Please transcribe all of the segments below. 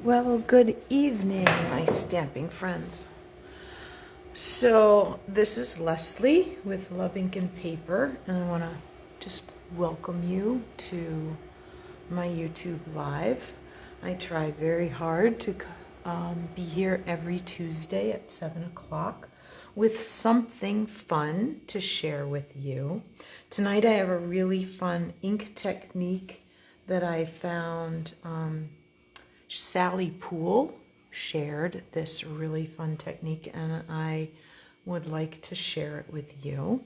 Well, good evening, my stamping friends. So this is Leslie with LuvINK&Paper, and I want to just welcome you to my YouTube Live. I try very hard to be here every Tuesday at 7 o'clock with something fun to share with you. Tonight I have a really fun ink technique that I found. Sally Poole shared this really fun technique, and I would like to share it with you.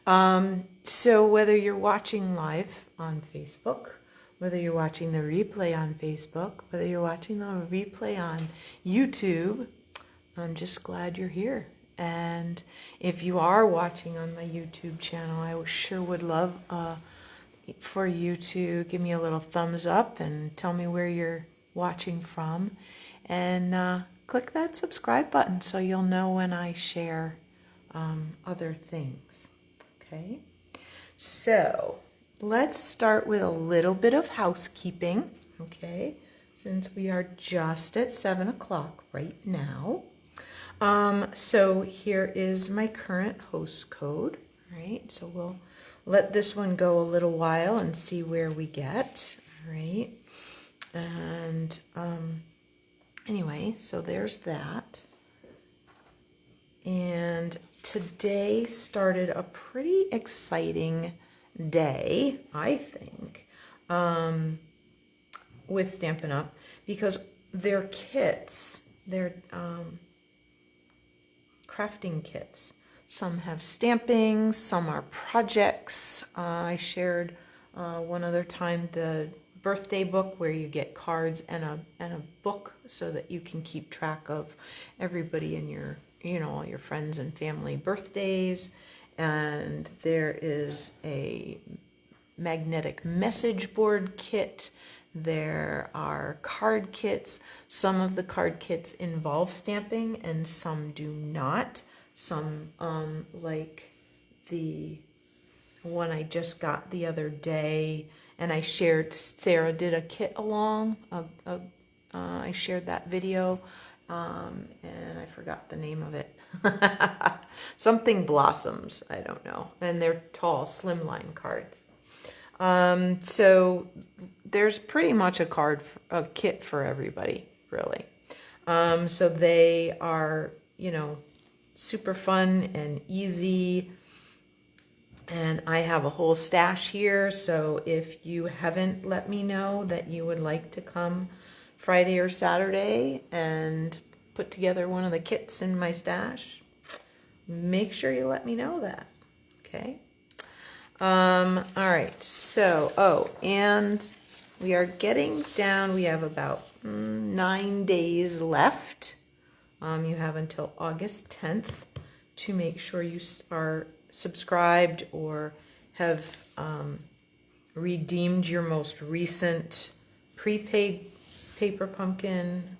So whether you're watching live on Facebook, whether you're watching the replay on Facebook, whether you're watching the replay on YouTube, I'm just glad you're here. And if you are watching on my YouTube channel, I sure would love for you to give me a little thumbs up and tell me where you're watching from, and click that subscribe button so you'll know when I share other things. Okay, so let's start with a little bit of housekeeping. Okay, since we are just at 7 o'clock right now. So here is my current host code. All right, so we'll let this one go a little while and see where we get. All right. And anyway, so there's that. And today started a pretty exciting day, I think, with Stampin' Up, because their kits, their crafting kits, some have stamping, some are projects. I shared one other time the birthday book where you get cards and a book so that you can keep track of everybody in your, all your friends and family birthdays. And there is a magnetic message board kit. There are card kits. Some of the card kits involve stamping and some do not. Some like the one I just got the other day, and I shared, Sarah did a kit along, I shared that video, and I forgot the name of it. Something Blossoms, I don't know, and they're tall, slimline cards. So there's pretty much a kit for everybody, really. So they are, super fun and easy. And I have a whole stash here, so if you haven't let me know that you would like to come Friday or Saturday and put together one of the kits in my stash, make sure you let me know that, okay? All right, so, and we are getting down, we have about 9 days left. You have until August 10th to make sure you are subscribed or have redeemed your most recent prepaid paper pumpkin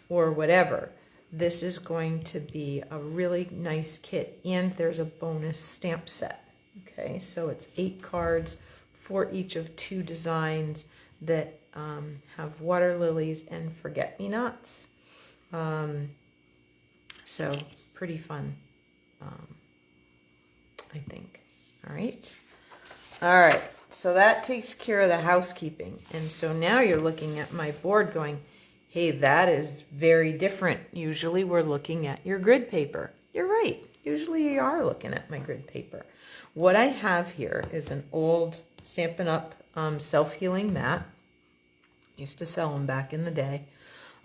or whatever. This is going to be a really nice kit, and there's a bonus stamp set. Okay, so it's 8 cards for each of 2 designs that have water lilies and forget-me-nots. So pretty fun. I think. All right, so that takes care of the housekeeping. And so now you're looking at my board going, hey, that is very different. Usually we're looking at your grid paper. You're right, usually you are looking at my grid paper. What I have here is an old Stampin' Up self-healing mat. Used to sell them back in the day.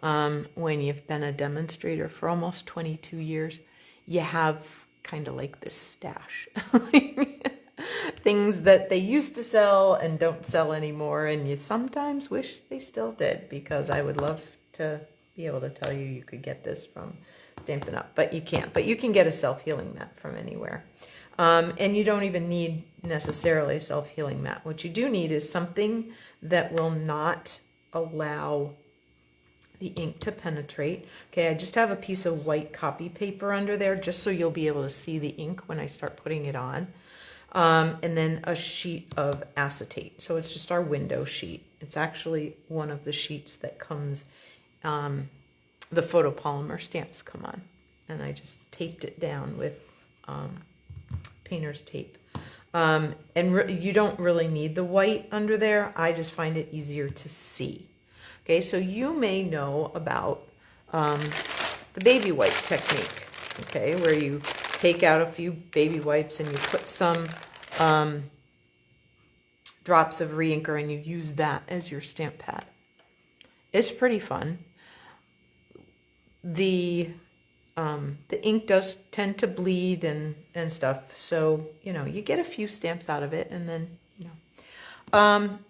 When you've been a demonstrator for almost 22 years, you have kind of like this stash. Things that they used to sell and don't sell anymore, and you sometimes wish they still did, because I would love to be able to tell you you could get this from Stampin' Up, but you can't. But you can get a self-healing mat from anywhere. And you don't even need necessarily a self-healing mat. What you do need is something that will not allow the ink to penetrate. Okay, I just have a piece of white copy paper under there just so you'll be able to see the ink when I start putting it on. and then a sheet of acetate. So it's just our window sheet. It's actually one of the sheets that comes, the photopolymer stamps come on. And I just taped it down with painter's tape. And you don't really need the white under there. I just find it easier to see. Okay, so you may know about the baby wipe technique, okay, where you take out a few baby wipes and you put some drops of re-inker and you use that as your stamp pad. It's pretty fun. The ink does tend to bleed and stuff, so you get a few stamps out of it, and then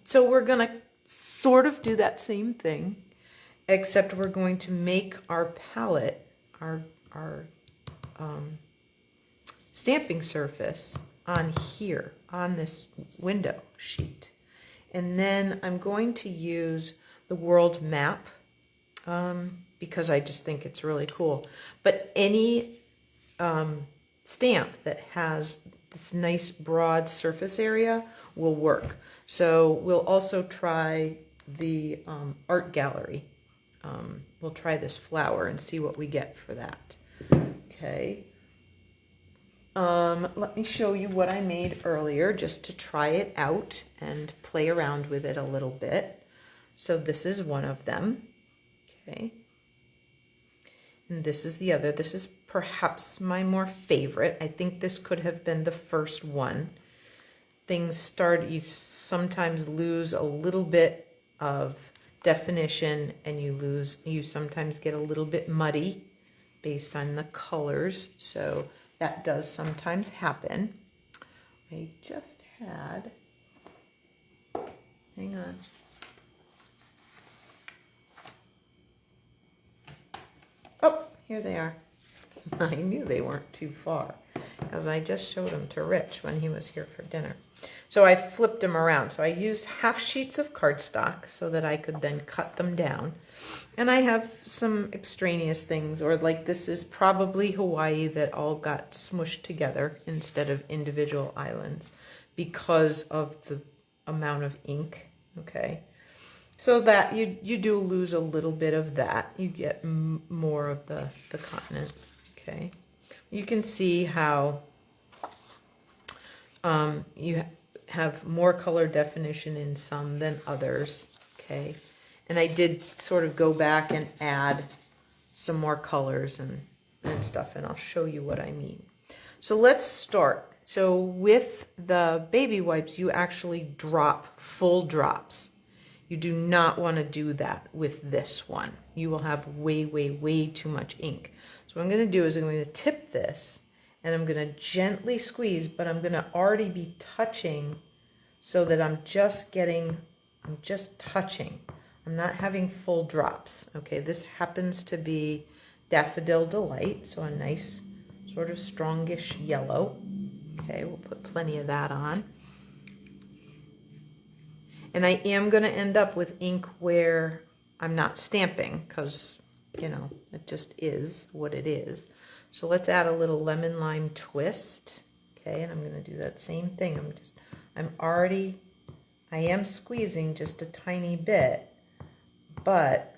so we're gonna sort of do that same thing, except we're going to make our palette, our stamping surface on here, on this window sheet. And then I'm going to use the world map because I just think it's really cool. But any stamp that has this nice broad surface area will work. So we'll also try the art gallery. We'll try this flower and see what we get for that. Okay. Let me show you what I made earlier just to try it out and play around with it a little bit. So this is one of them. Okay. And this is the other. This is perhaps my more favorite. I think this could have been the first one. Things start, you sometimes lose a little bit of definition, and you sometimes get a little bit muddy based on the colors. So that does sometimes happen. I just had, hang on. Oh, here they are. I knew they weren't too far because I just showed them to Rich when he was here for dinner. So I flipped them around. So I used half sheets of cardstock so that I could then cut them down. And I have some extraneous things, or like this is probably Hawaii that all got smushed together instead of individual islands because of the amount of ink, okay? So that you do lose a little bit of that. You get more of the continents, okay? You can see how you have more color definition in some than others, okay? And I did sort of go back and add some more colors and stuff, and I'll show you what I mean. So let's start. So with the baby wipes, you actually drop full drops. You do not want to do that with this one. You will have way, way, way too much ink. So what I'm going to do is I'm going to tip this, and I'm going to gently squeeze, but I'm going to already be touching so that I'm just touching. I'm not having full drops. Okay, this happens to be Daffodil Delight, so a nice sort of strongish yellow. Okay, we'll put plenty of that on. And I am going to end up with ink where I'm not stamping because, it just is what it is. So let's add a little lemon lime twist. Okay, and I'm going to do that same thing. I am squeezing just a tiny bit, but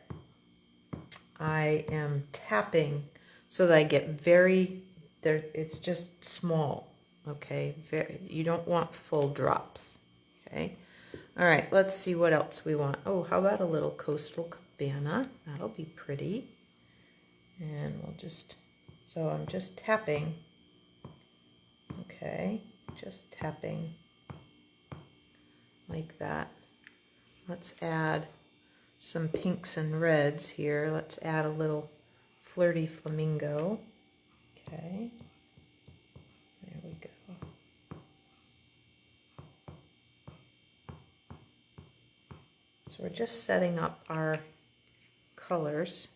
I am tapping so that I get it's just small, okay? You don't want full drops, okay? All right, let's see what else we want. Oh, how about a little coastal cabana? That'll be pretty. And so I'm just tapping, okay? Just tapping like that. Let's add some pinks and reds here. Let's add a little flirty flamingo. Okay, there we go. So we're just setting up our colors.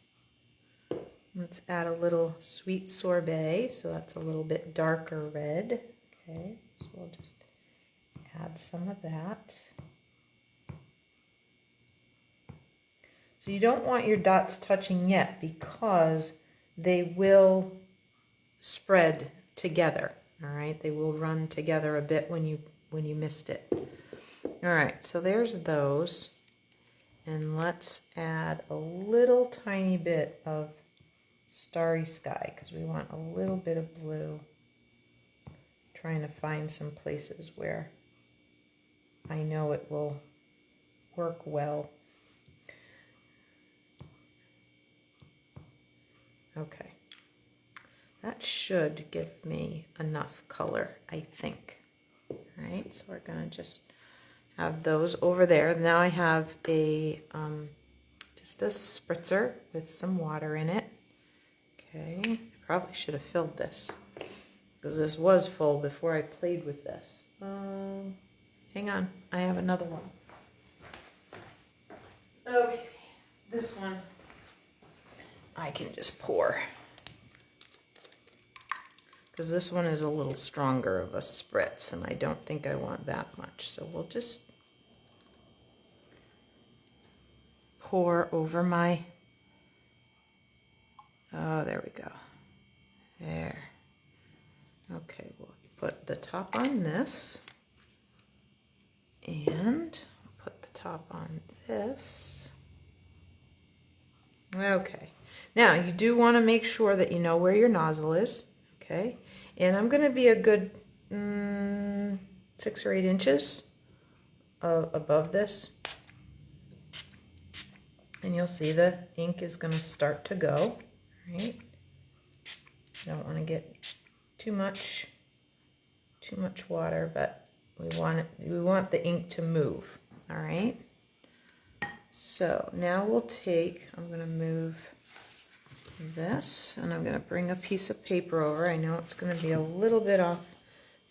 Let's add a little sweet sorbet, so that's a little bit darker red. Okay, so we'll just add some of that. So you don't want your dots touching yet because they will spread together. All right, they will run together a bit when you missed it. All right, so there's those. And let's add a little tiny bit of Starry Sky because we want a little bit of blue. Trying to find some places where I know it will work well. Okay, that should give me enough color, I think. All right, so we're gonna just have those over there. Now I have a just a spritzer with some water in it. Okay, I probably should have filled this because this was full before I played with this. Hang on, I have another one. Okay, this one I can just pour because this one is a little stronger of a spritz and I don't think I want that much. So we'll just pour over my, oh, there we go. There. Okay, we'll put the top on this and put the top on this. Okay, now you do want to make sure that you know where your nozzle is, okay? And I'm going to be a good 6 or 8 inches above this. And you'll see the ink is going to start to go, right? You don't want to get too much water, but we want the ink to move, all right? So now we'll take, I'm going to move this and I'm going to bring a piece of paper over. I know it's going to be a little bit off.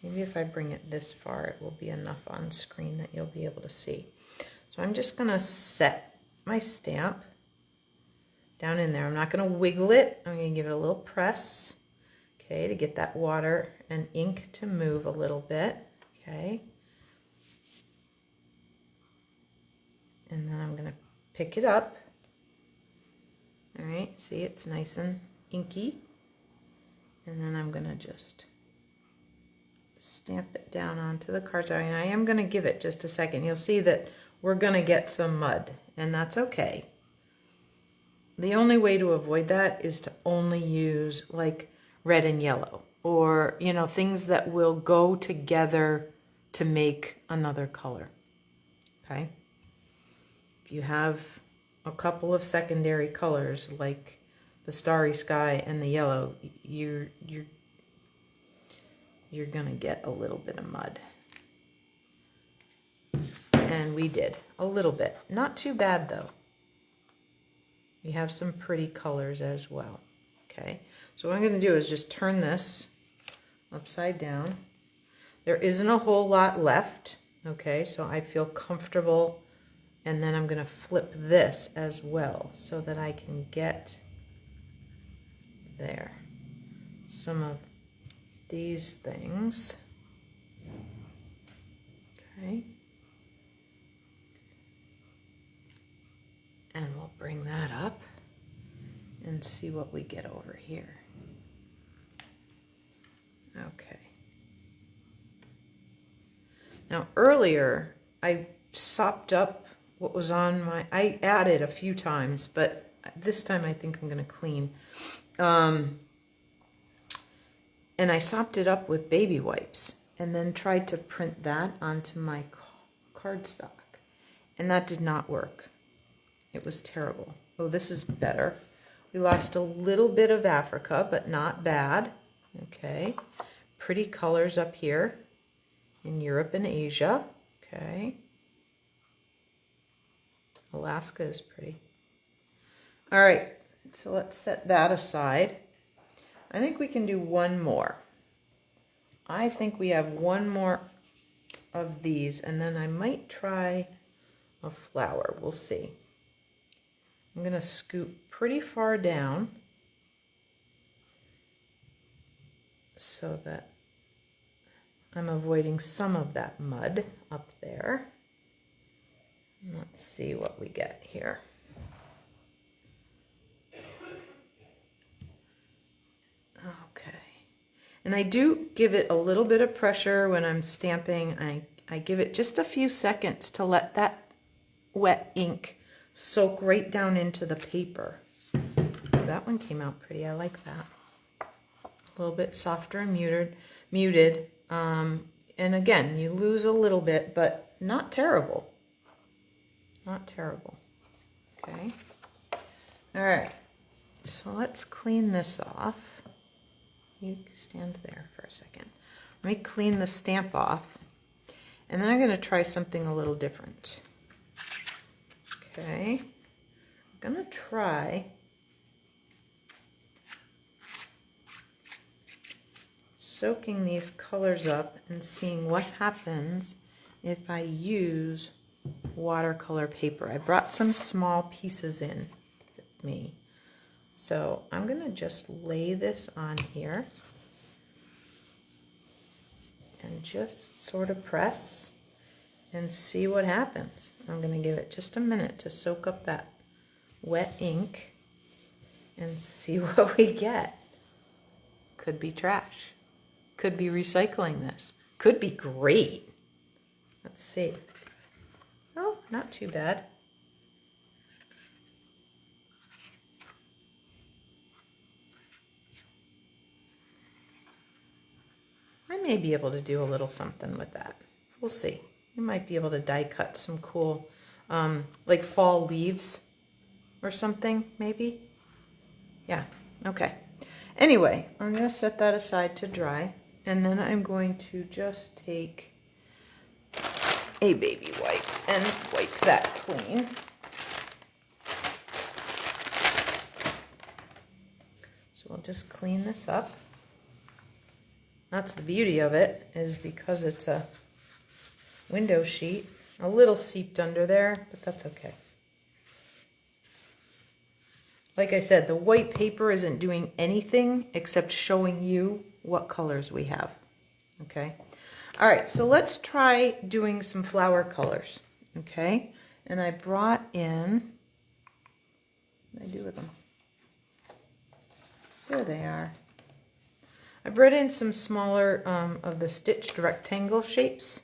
Maybe if I bring it this far, it will be enough on screen that you'll be able to see. So I'm just going to set my stamp down in there. I'm not going to wiggle it. I'm going to give it a little press, okay, to get that water and ink to move a little bit, okay. And then I'm going to pick it up. All right, see, it's nice and inky. And then I'm going to just stamp it down onto the cardstock. And I am going to give it just a second. You'll see that we're going to get some mud, and that's okay. The only way to avoid that is to only use like red and yellow, or, you know, things that will go together to make another color, okay? If you have a couple of secondary colors like the Starry Sky and the yellow, you're gonna get a little bit of mud. And we did a little bit, not too bad though. We have some pretty colors as well. Okay, so what I'm going to do is just turn this upside down. There isn't a whole lot left, okay, so I feel comfortable, and then I'm going to flip this as well so that I can get there some of these things. Okay, and we'll bring that up and see what we get over here. Okay. Now earlier I sopped up what was on my, I added a few times, but this time I think I'm going to clean. And I sopped it up with baby wipes and then tried to print that onto my cardstock. And that did not work. It was terrible. Oh, this is better. We lost a little bit of Africa, but not bad. Okay. Pretty colors up here in Europe and Asia. Okay. Alaska is pretty. All right. So let's set that aside. I think we can do one more. I think we have one more of these, and then I might try a flower. We'll see. I'm going to scoop pretty far down so that I'm avoiding some of that mud up there. Let's see what we get here. Okay. And I do give it a little bit of pressure when I'm stamping. I give it just a few seconds to let that wet ink soak right down into the paper. That one came out pretty. I like that. A little bit softer and muted. And again, you lose a little bit, but not terrible. Not terrible. Okay. All right. So let's clean this off. You stand there for a second. Let me clean the stamp off. And then I'm going to try something a little different. Okay. I'm going to try soaking these colors up and seeing what happens if I use watercolor paper. I brought some small pieces in with me. So I'm going to just lay this on here and just sort of press and see what happens. I'm going to give it just a minute to soak up that wet ink and see what we get. Could be trash. Could be recycling this. Could be great. Let's see. Oh, not too bad. I may be able to do a little something with that. We'll see. You might be able to die cut some cool, like fall leaves or something, maybe. Yeah, okay. Anyway, I'm going to set that aside to dry, and then I'm going to just take a baby wipe and wipe that clean. So we'll just clean this up. That's the beauty of it, is because it's a window sheet. A little seeped under there, but that's okay. Like I said, the white paper isn't doing anything except showing you what colors we have. Okay? All right, so let's try doing some flower colors. Okay? And I brought in, what did I do with them? There they are. I brought in some smaller of the stitched rectangle shapes.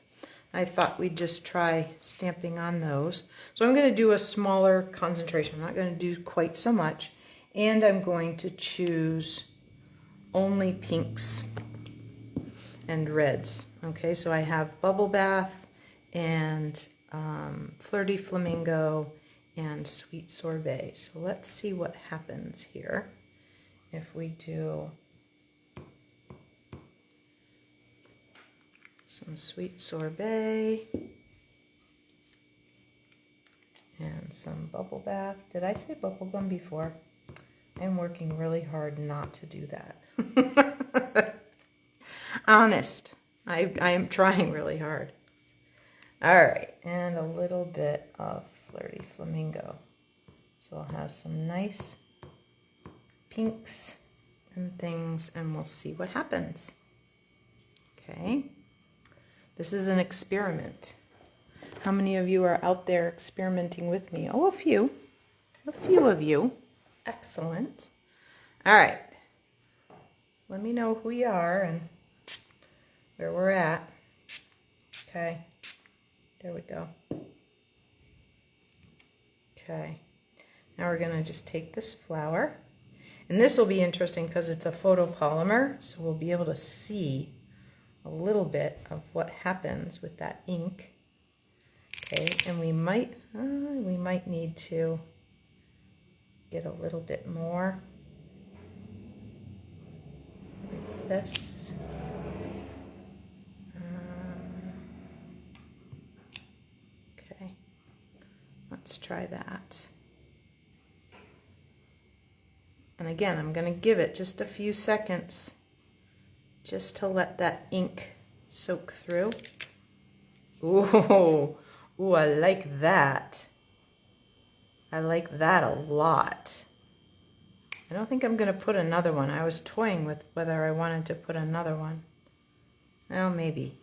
I thought we'd just try stamping on those. So I'm going to do a smaller concentration. I'm not going to do quite so much. And I'm going to choose only pinks and reds. Okay, so I have Bubble Bath and Flirty Flamingo and Sweet Sorbet. So let's see what happens here if we do some Sweet Sorbet and some Bubble Bath. Did I say bubble gum before? I'm working really hard not to do that. Honest, I am trying really hard. All right, and a little bit of Flirty Flamingo. So I'll have some nice pinks and things, and we'll see what happens. Okay. This is an experiment. How many of you are out there experimenting with me? Oh, a few. A few of you. Excellent. All right. Let me know who you are and where we're at. Okay. There we go. Okay. Now we're going to just take this flower. And this will be interesting because it's a photopolymer, so we'll be able to see a little bit of what happens with that ink. Okay, and we might need to get a little bit more like this. Okay, let's try that. And again, I'm going to give it just a few seconds just to let that ink soak through. Ooh, ooh, I like that. I like that a lot. I don't think I'm going to put another one. I was toying with whether I wanted to put another one. Oh, maybe.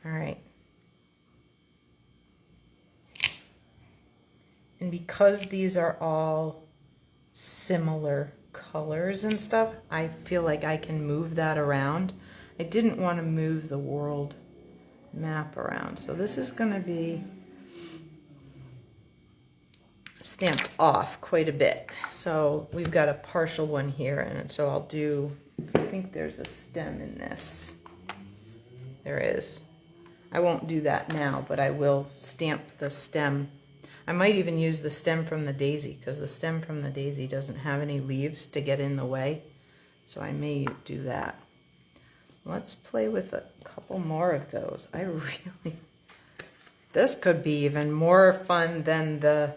All right. And because these are all similar colors and stuff, I feel like I can move that around. I didn't want to move the world map around. So this is going to be stamped off quite a bit. So we've got a partial one here, and so I'll do, I think there's a stem in this. There is. I won't do that now, but I will stamp the stem. I might even use the stem from the daisy, because the stem from the daisy doesn't have any leaves to get in the way. So I may do that. Let's play with a couple more of those. This could be even more fun than the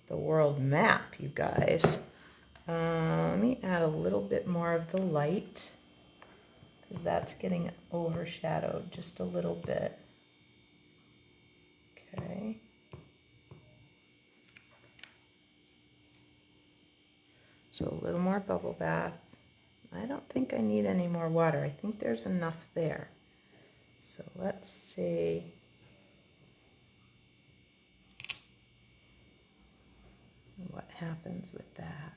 world map, you guys. Let me add a little bit more of the light, because that's getting overshadowed just a little bit. Okay. So a little more bubble bath. I don't think I need any more water. I think there's enough there. So let's see. What happens with that.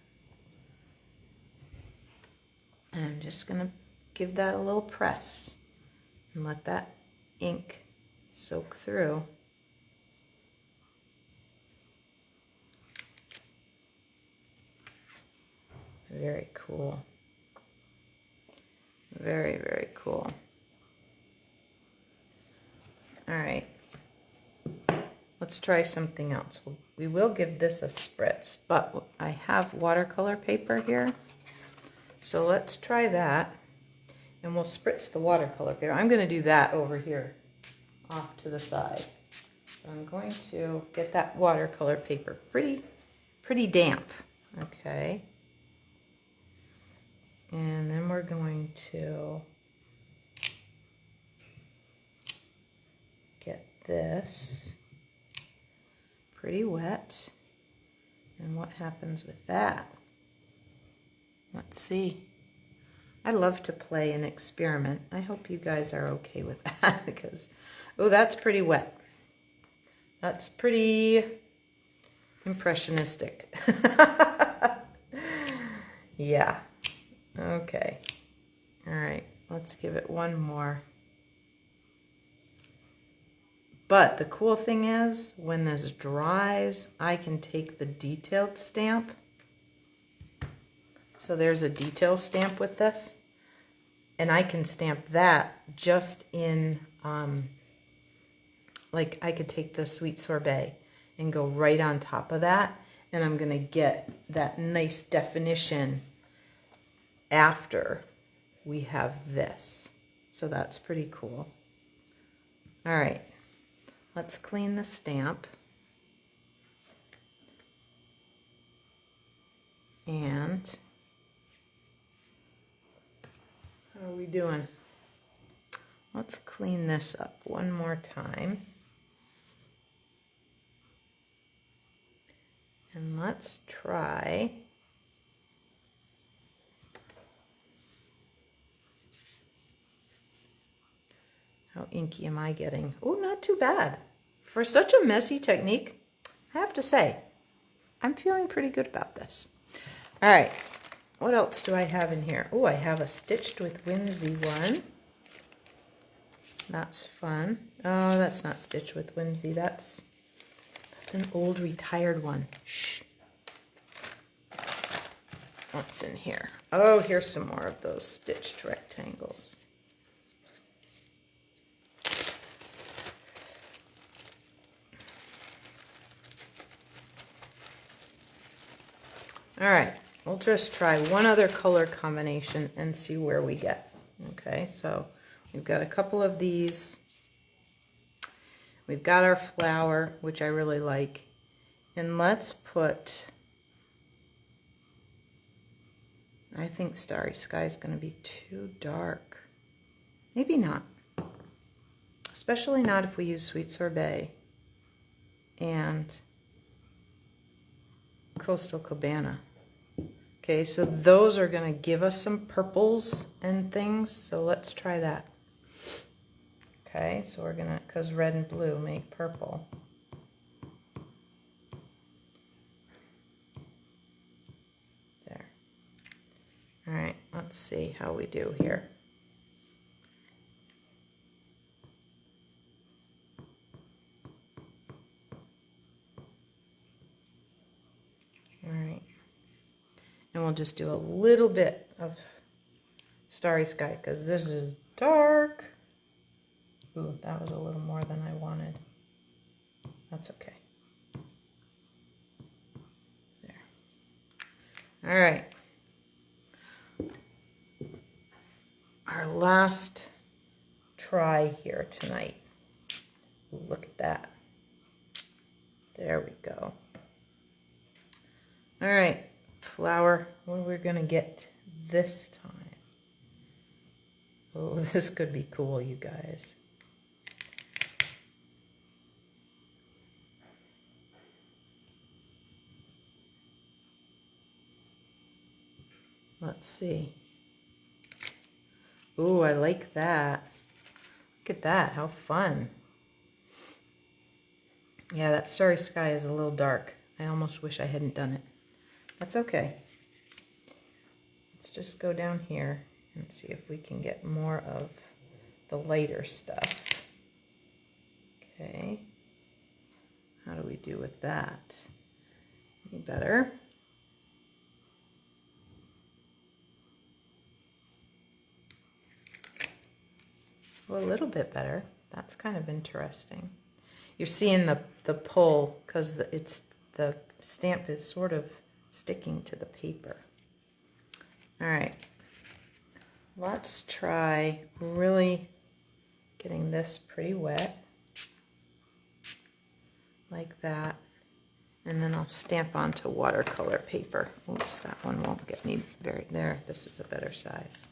And I'm just going to give that a little press and let that ink soak through. Very cool. Very, very cool. All right. Let's try something else. We will give this a spritz, but I have watercolor paper here. So let's try that, and we'll spritz the watercolor paper. I'm going to do that over here off to the side. So I'm going to get that watercolor paper pretty damp. Okay. And then we're going to get this pretty wet. And what happens with that? Let's see. I love to play and experiment. I hope you guys are okay with that, because, oh, that's pretty wet. That's pretty impressionistic. Yeah. Okay. All right. Let's give it one more. But the cool thing is, when this dries, I can take the detailed stamp. So there's a detail stamp with this. And I can stamp that just in, like I could take the sweet sorbet and go right on top of that. And I'm going to get that nice definition after we have this. So that's pretty cool. All right. Let's clean the stamp. And how are we doing? Let's clean this up one more time. And let's try how inky am I getting? Oh, not too bad. For such a messy technique, I have to say, I'm feeling pretty good about this. All right, what else do I have in here? Oh, I have a Stitched with Whimsy one. That's fun. Oh, that's not Stitched with Whimsy. That's an old retired one. Shh. What's in here? Oh, here's some more of those stitched rectangles. All right, we'll just try one other color combination and see where we get. Okay, so we've got a couple of these. We've got our flower, which I really like. And let's put, I think Starry Sky is going to be too dark. Maybe not. Especially not if we use Sweet Sorbet and Coastal Cabana. Okay, so those are going to give us some purples and things, so let's try that. Okay, so we're going to, because red and blue make purple. There. Let's see how we do here. All right. And we'll just do a little bit of starry sky because this is dark. Ooh, that was a little more than I wanted. That's okay. There. All right. Our last try here tonight. Ooh, look at that. There we go. All right, flower, what are we gonna get this time? Oh, this could be cool, you guys. Let's see. Ooh, I like that. Look at that, how fun. Yeah, that starry sky is a little dark. I almost wish I hadn't done it. That's okay. Let's just go down here and see if we can get more of the lighter stuff. Okay. How do we do with that? Any better? Well, a little bit better. That's kind of interesting. You're seeing the pull because the stamp is sort of sticking to the paper. All right, let's try really getting this pretty wet like that, and then I'll stamp onto watercolor paper. Oops, that one won't get me very there. This is a better size.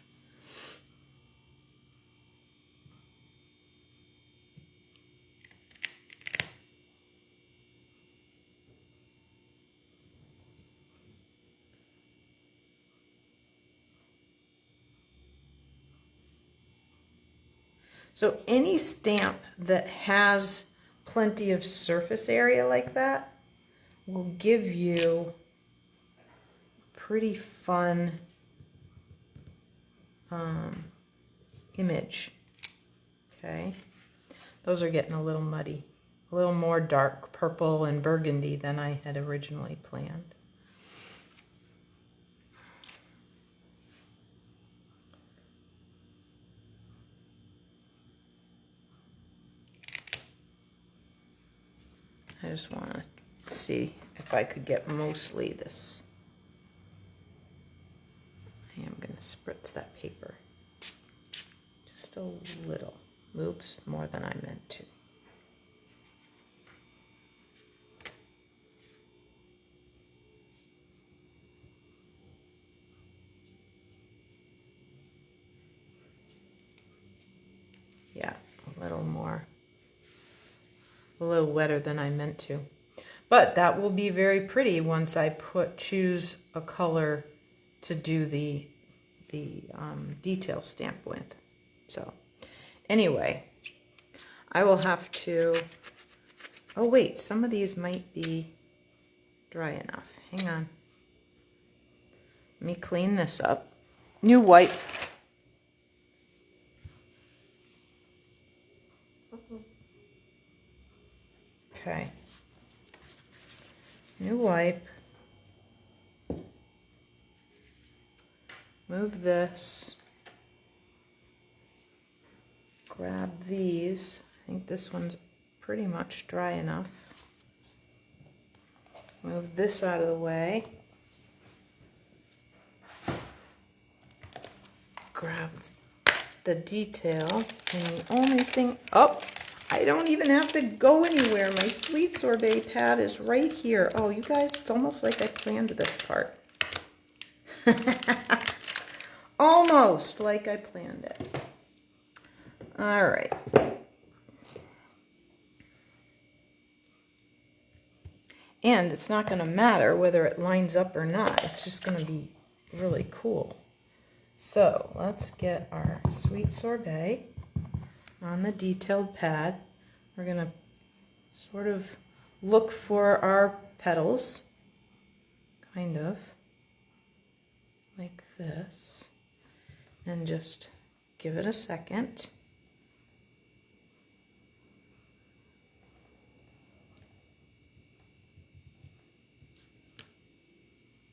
So any stamp that has plenty of surface area like that will give you a pretty fun image. Okay, those are getting a little muddy, a little more dark purple and burgundy than I had originally planned. I just want to see if I could get mostly this. I am going to spritz that paper. Just a little. Oops, more than I meant to. Yeah, a little more. A little wetter than I meant to. But that will be very pretty once I choose a color to do the detail stamp with. So anyway, I will have to, oh wait, some of these might be dry enough. Hang on. Let me clean this up. New wipe. Okay. New wipe. Move this. Grab these. I think this one's pretty much dry enough. Move this out of the way. Grab the detail. And the only thing, oh, I don't even have to go anywhere. My sweet sorbet pad is right here. Oh, you guys, it's almost like I planned this part. Almost like I planned it. All right. And it's not going to matter whether it lines up or not. It's just going to be really cool. So let's get our sweet sorbet on the detailed pad. We're going to sort of look for our petals, kind of like this. and just give it a second.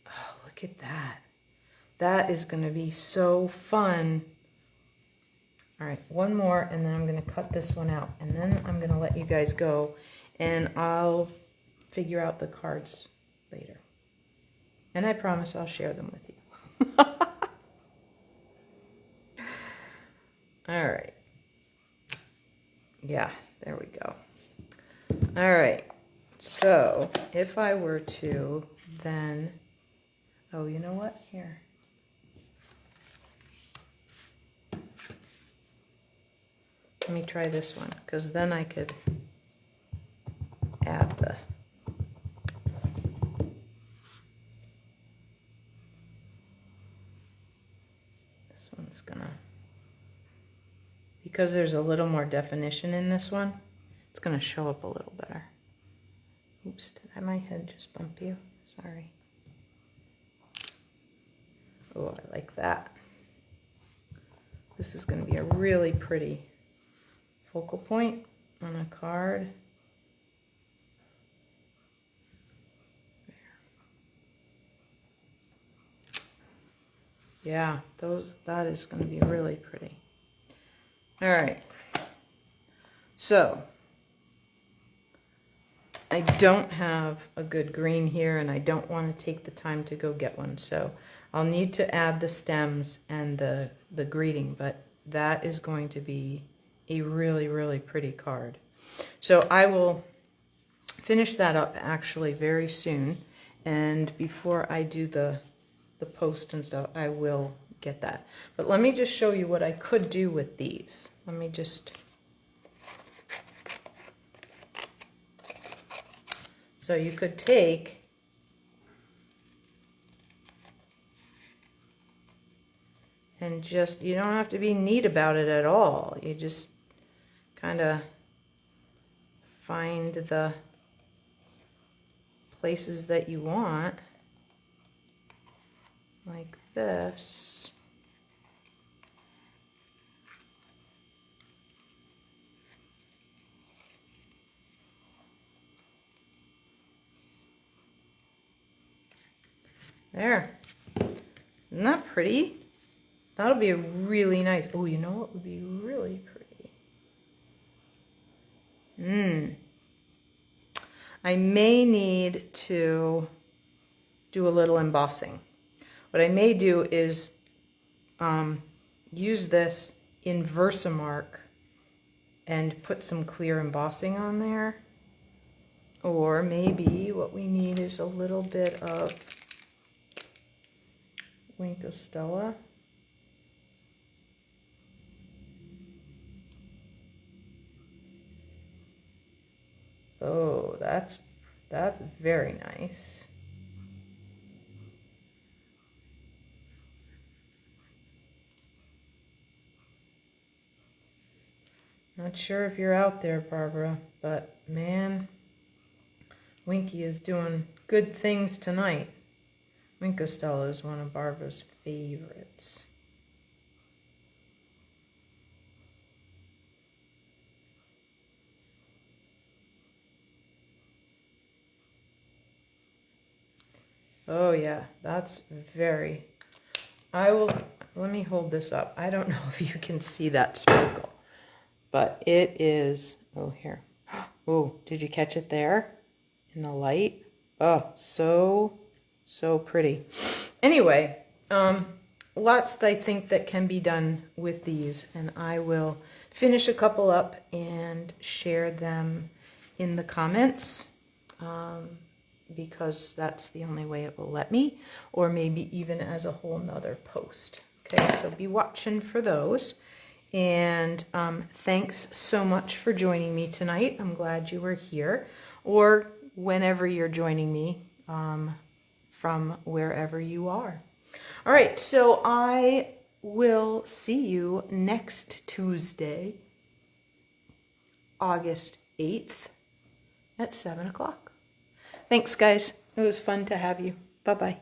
Oh, look at that. That is going to be so fun. All right, one more, and then I'm going to cut this one out, and then I'm going to let you guys go, and I'll figure out the cards later. And I promise I'll share them with you. All right. Yeah, there we go. All right. So if I were to then, oh, you know what? Here. Let me try this one, because then I could add the, this one's gonna, because there's a little more definition in this one, it's gonna show up a little better. Oops, did my head just bump you? Sorry. Oh, I like that. This is gonna be a really pretty focal point on a card. There. Yeah, that is going to be really pretty. All right. So I don't have a good green here, and I don't want to take the time to go get one. So I'll need to add the stems and the greeting, but that is going to be a really, really pretty card. So I will finish that up actually very soon. And before I do the post and stuff, I will get that. But let me just show you what I could do with these. Let me just... So you could take and just, you don't have to be neat about it at all. You just kind of find the places that you want, like this. There. Isn't that pretty? That'll be a really nice. Oh, you know what would be really pretty? I may need to do a little embossing. What I may do is use this in Versamark and put some clear embossing on there. Or maybe what we need is a little bit of LuvINK&Paper. Oh, that's very nice. Not sure if you're out there, Barbara, but man, Winky is doing good things tonight. LuvINK&Paper is one of Barbara's favorites. Oh yeah, that's very... let me hold this up. I don't know if you can see that sparkle, but it is, oh here. Oh, did you catch it there in the light? Oh, so pretty. Anyway, lots I think that can be done with these, and I will finish a couple up and share them in the comments. Because that's the only way it will let me, or maybe even as a whole nother post. Okay, so be watching for those. And thanks so much for joining me tonight. I'm glad you were here, or whenever you're joining me from wherever you are. All right, so I will see you next Tuesday, August 8th at 7 o'clock. Thanks, guys. It was fun to have you. Bye-bye.